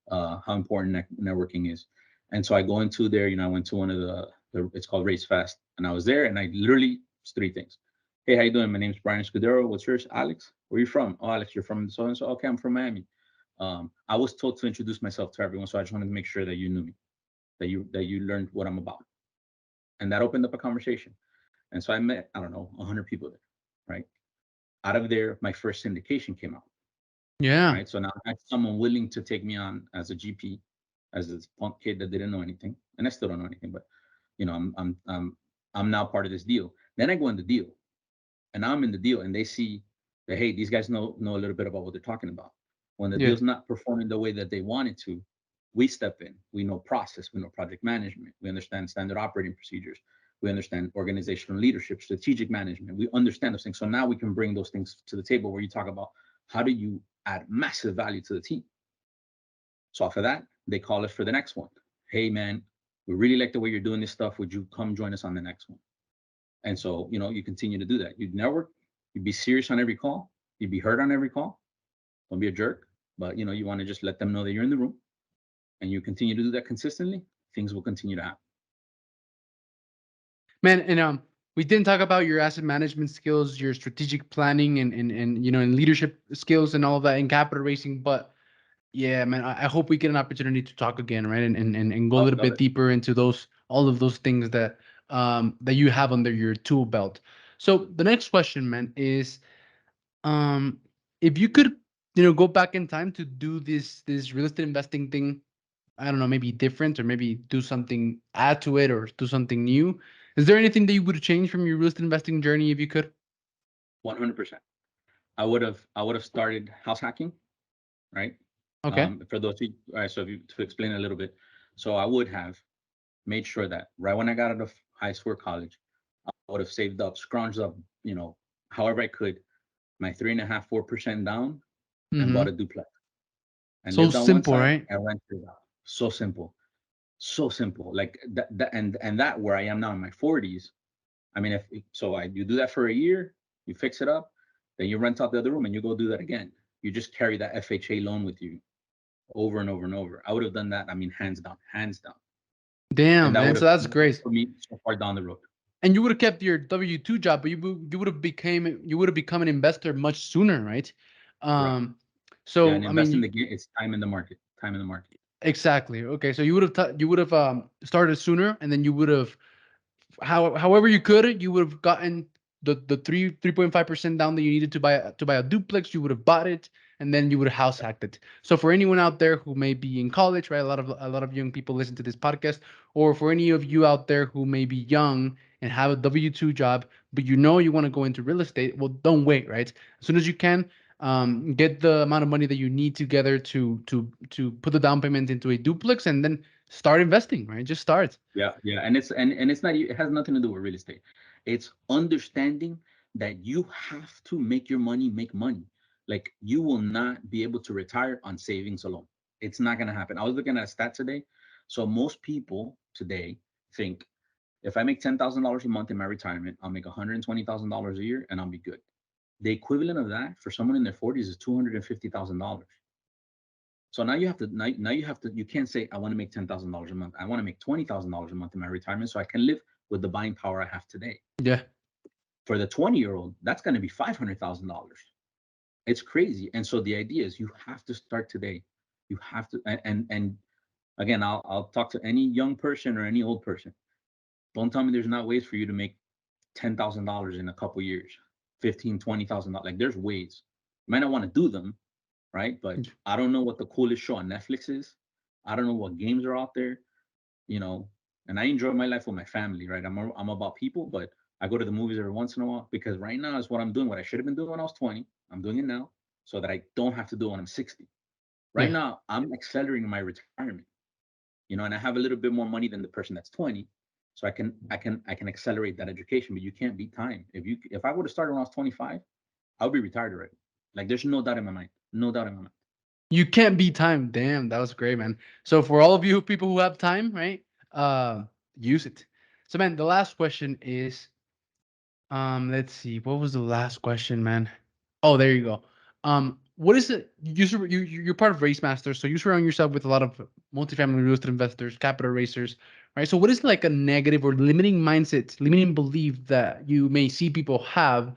how important networking is. And so I go into there. I went to one of the it's called Race Fest, and I was there, and I literally it's three things. Hey, how you doing? My name's Bryan Escudero. What's yours? Alex. Where are you from? Oh, Alex, you're from so and so. Okay, I'm from Miami. I was told to introduce myself to everyone, so I just wanted to make sure that you knew me, that you learned what I'm about, and that opened up a conversation. And so I met, I don't know, 100 people there, right? Out of there, my first syndication came out, Yeah. right? So now I have someone willing to take me on as a GP, as this punk kid that didn't know anything, and I still don't know anything, but I'm now part of this deal. Then I go in the deal, and I'm in the deal, and they see that, hey, these guys know a little bit about what they're talking about. When the Yeah. deal's not performing the way that they want it to, we step in. We know process, we know project management, we understand standard operating procedures, we understand organizational leadership, strategic management. We understand those things. So now we can bring those things to the table where you talk about how do you add massive value to the team. So after that, they call us for the next one. Hey man, we really like the way you're doing this stuff. Would you come join us on the next one? And so, you continue to do that. You'd network, you'd be serious on every call, you'd be heard on every call. Don't be a jerk, but you want to just let them know that you're in the room, and you continue to do that consistently, things will continue to happen. Man, and we didn't talk about your asset management skills, your strategic planning, and leadership skills and all of that in capital raising. But yeah, man, I hope we get an opportunity to talk again, right? And go a Oh, little love bit it. deeper into all of those things that you have under your tool belt. So the next question, man, is um if you could, go back in time to do this real estate investing thing, I don't know, maybe different or maybe do something, add to it or do something new. Is there anything that you would change from your real estate investing journey if you could? 100%. I would have started house hacking, right? Okay. For those who, all right, so to explain a little bit, so I would have made sure that right when I got out of high school or college, I would have saved up, scrounged up, however I could, my 3.5, 4% down, and bought Mm-hmm. a duplex and So lived on one simple, side right? and rented it out. So simple, so simple. Like that, and that where I am now in my 40s. I mean, if so, you do that for a year, you fix it up, then you rent out the other room and you go do that again. You just carry that FHA loan with you over and over and over. I would have done that. I mean, hands down, and Damn, that man. would So have that's great. put me so far down the road. And you would have kept your W-2 job, but you would have become an investor much sooner, right? Correct. Um, Yeah, so and I mean, invest in the game. It's time in the market. Time in the market. exactly. Okay, so you would have started sooner, and then you would have however you would have gotten the 3.5% down that you needed to buy a duplex. You would have bought it, and then you would have house hacked it. So for anyone out there who may be in college, right, a lot of young people listen to this podcast, or for any of you out there who may be young and have a W-2 job, but you want to go into real estate, well, don't wait, right? As soon as you can, get the amount of money that you need together to put the down payment into a duplex, and then start investing, right? Just start. Yeah, yeah, and it's not. It has nothing to do with real estate. It's understanding that you have to make your money make money. Like you will not be able to retire on savings alone. It's not gonna happen. I was looking at a stat today. So most people today think if I make $10,000 a month in my retirement, I'll make $120,000 a year and I'll be good. The equivalent of that for someone in their 40s is $250,000. So now you have to you can't say I want to make $10,000 a month. I want to make $20,000 a month in my retirement so I can live with the buying power I have today. Yeah. For the 20-year-old, that's going to be $500,000. It's crazy. And so the idea is you have to start today. You have to, and again, I'll talk to any young person or any old person. Don't tell me there's not ways for you to make $10,000 in a couple years, $15,000, $20,000. Like there's ways. You might not want to do them, right? But I don't know what the coolest show on Netflix is. I don't know what games are out there, you know. And I enjoy my life with my family, right? I'm about people, but I go to the movies every once in a while because right now is what I'm doing. What I should have been doing when I was 20, I'm doing it now so that I don't have to do it when I'm 60. Right now, I'm accelerating my retirement, you know, and I have a little bit more money than the person that's 20, so I can accelerate that education. But you can't beat time. If I would have started when I was 25, I would be retired already. Like there's no doubt in my mind. No doubt in my mind. You can't beat time. Damn, that was great, man. So for all of you people who have time, right? Use it. So man, the last question is, let's see, what was the last question, man? Oh, there you go. What is it? You're part of Race Masters, so you surround yourself with a lot of multifamily real estate investors, capital raisers, right? So what is like a negative or limiting mindset, limiting belief that you may see people have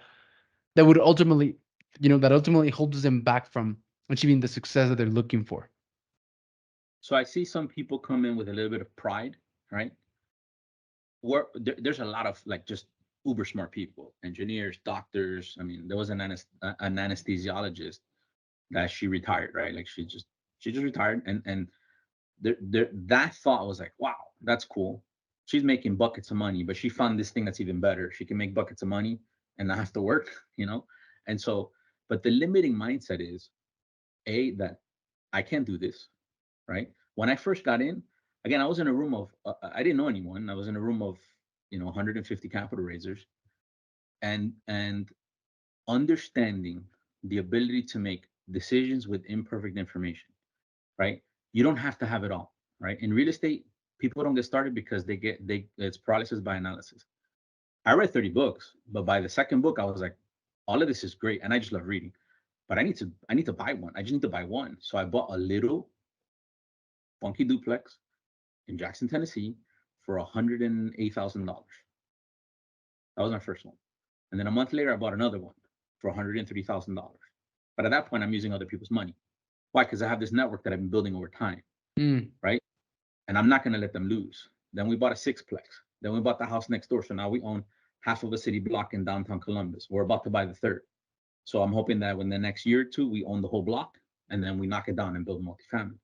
that would ultimately, that ultimately holds them back from achieving the success that they're looking for? So I see some people come in with a little bit of pride, right? There's a lot of like just uber smart people, engineers, doctors. I mean, there was an anesthesiologist that she retired, right? Like she just retired, and that thought was like, wow, that's cool. She's making buckets of money, but she found this thing that's even better. She can make buckets of money and not have to work, you know? And so, but the limiting mindset is that I can't do this, right? When I first got in, again, I was in a room of, I didn't know anyone. I was in a room of, 150 capital raisers, and understanding the ability to make decisions with imperfect information, right? You don't have to have it all, right? In real estate, people don't get started because it's paralysis by analysis. I read 30 books, but by the second book, I was like, all of this is great, and I just love reading, but I need to buy one. I just need to buy one. So I bought a little funky duplex in Jackson, Tennessee, for $108,000. That was my first one, and then a month later, I bought another one for $103,000. But at that point, I'm using other people's money. Why? Because I have this network that I've been building over time, right? And I'm not going to let them lose. Then we bought a sixplex. Then we bought the house next door. So now we own half of a city block in downtown Columbus. We're about to buy the third. So I'm hoping that in the next year or two, we own the whole block, and then we knock it down and build multifamily.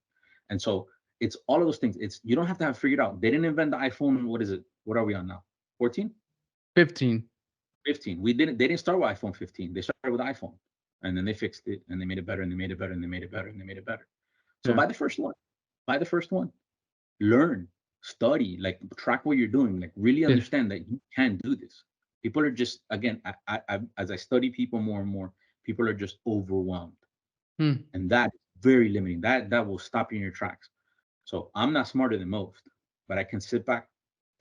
And so it's all of those things. You don't have to have figured out. They didn't invent the iPhone. What is it? What are we on now? 14? 15. 15. They didn't start with iPhone 15. They started with iPhone. And then they fixed it, and they made it better, and they made it better, and they made it better, and they made it better. So buy the first one. Learn, study, like track what you're doing, like really understand that you can do this. People are just, again, I as I study people more and more, people are just overwhelmed. And that is very limiting. That will stop you in your tracks. So I'm not smarter than most, but I can sit back,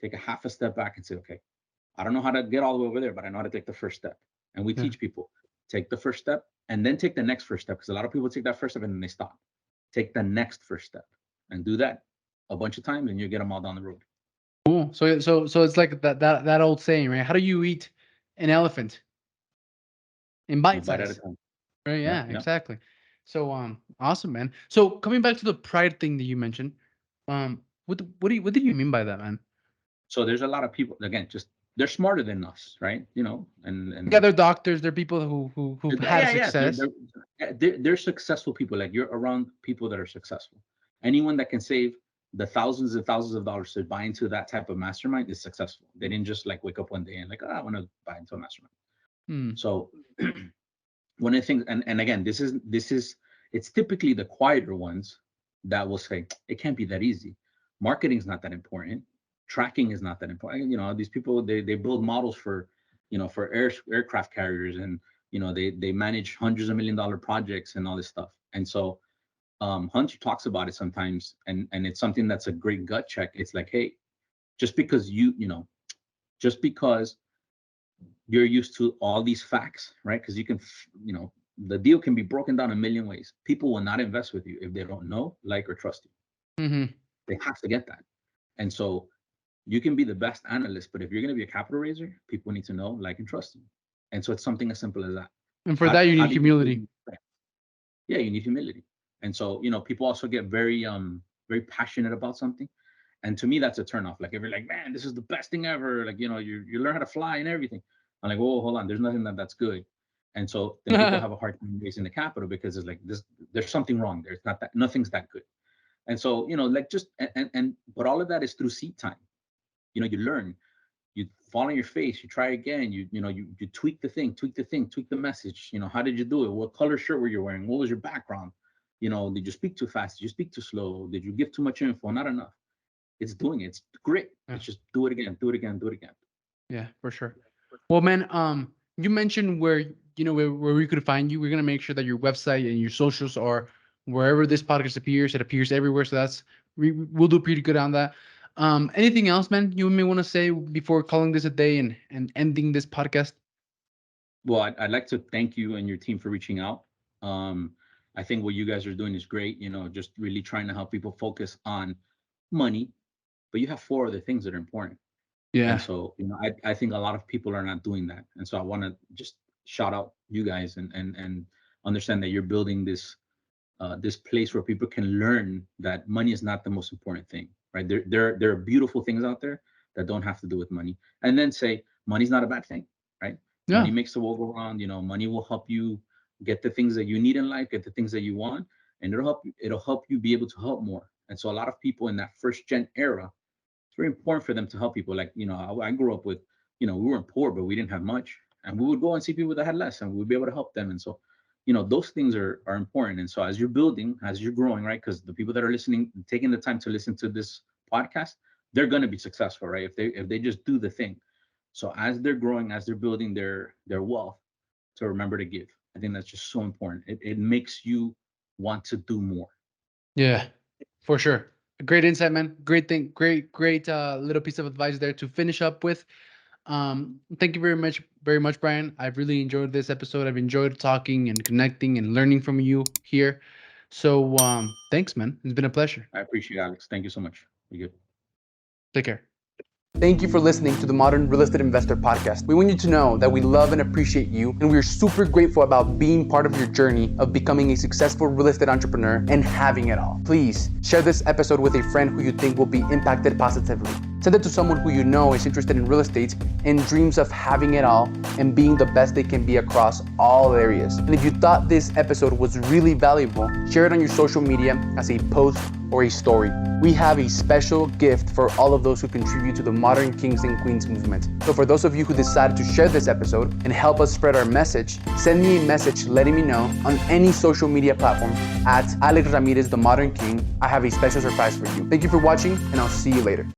take a half a step back and say, okay, I don't know how to get all the way over there, but I know how to take the first step. And we teach people, take the first step and then take the next first step. Because a lot of people take that first step and then they stop. Take the next first step and do that a bunch of times, and you get them all down the road. Cool. So it's like that old saying, right? How do you eat an elephant? In bite size. Right? Yeah, exactly. So awesome, man. So coming back to the pride thing that you mentioned, what did you mean by that, man? So there's a lot of people, again, just they're smarter than us, right? And yeah, they're doctors. They're people who've had success. They're successful people. Like you're around people that are successful. Anyone that can save the thousands and thousands of dollars to buy into that type of mastermind is successful. They didn't just like wake up one day and like, I want to buy into a mastermind. So one of the things, and again, this is it's typically the quieter ones that will say it can't be that easy. Marketing is not that important. Tracking is not that important. These people they build models for for aircraft carriers, and they manage hundreds of $1 million projects and all this stuff. And so Hunter talks about it sometimes, and it's something that's a great gut check. It's like, hey, just because just because you're used to all these facts, right? Because you can the deal can be broken down a million ways. People will not invest with you if they don't know, like, or trust you. Mm-hmm. They have to get that. And so you can be the best analyst, but if you're going to be a capital raiser, people need to know, like, and trust you. And so it's something as simple as that. And for that, you need humility. Yeah, you need humility. And so, people also get very passionate about something. And to me, that's a turnoff. Like, if you're like, man, this is the best thing ever. Like, you learn how to fly and everything. I'm like, whoa, hold on. There's nothing that's good. And so then people have a hard time raising the capital because it's like there's something wrong there. It's not that, nothing's that good. And so, like, just, but all of that is through seed time. You learn, you fall on your face, you try again, you tweak the thing, tweak the message. How did you do it? What color shirt were you wearing? What was your background? Did you speak too fast? Did you speak too slow? Did you give too much info? Not enough. It's doing it. It's great. Yeah. It's just do it again. Yeah, for sure. Well, man, you mentioned where we could find you. We're gonna make sure that your website and your socials are wherever this podcast appears. It appears everywhere. So we'll do pretty good on that. Anything else, man, you may want to say before calling this a day and ending this podcast? Well, I'd like to thank you and your team for reaching out. I think what you guys are doing is great. Just really trying to help people focus on money, but you have 4 other things that are important. Yeah. And so, I think a lot of people are not doing that. And so I want to just shout out you guys and understand that you're building this place where people can learn that money is not the most important thing, right? There are beautiful things out there that don't have to do with money. And then say, money's not a bad thing, right? Yeah. Money makes the world go round. Money will help you get the things that you need in life, get the things that you want, and it'll help you be able to help more. And so a lot of people in that first gen era, it's very important for them to help people. Like, I grew up with, we weren't poor, but we didn't have much. And we would go and see people that had less and we would be able to help them. And so, those things are important. And so as you're building, as you're growing, right? Because the people that are listening, taking the time to listen to this podcast, they're going to be successful, right? If they just do the thing. So as they're growing, as they're building their wealth, to remember to give. I think that's just so important. It makes you want to do more. Yeah, for sure. Great insight, man. Great thing. Great little piece of advice there to finish up with. Thank you very much, Bryan. I've really enjoyed this episode. I've enjoyed talking and connecting and learning from you here. So thanks, man. It's been a pleasure. I appreciate it, Alex. Thank you so much. You're good. Take care. Thank you for listening to the Modern Real Estate Investor Podcast. We want you to know that we love and appreciate you, and we are super grateful about being part of your journey of becoming a successful real estate entrepreneur and having it all. Please share this episode with a friend who you think will be impacted positively. Send it to someone who you know is interested in real estate and dreams of having it all and being the best they can be across all areas. And if you thought this episode was really valuable, share it on your social media as a post or a story. We have a special gift for all of those who contribute to the Modern Kings and Queens movement. So for those of you who decided to share this episode and help us spread our message, send me a message letting me know on any social media platform at Alex Ramirez, the Modern King. I have a special surprise for you. Thank you for watching, and I'll see you later.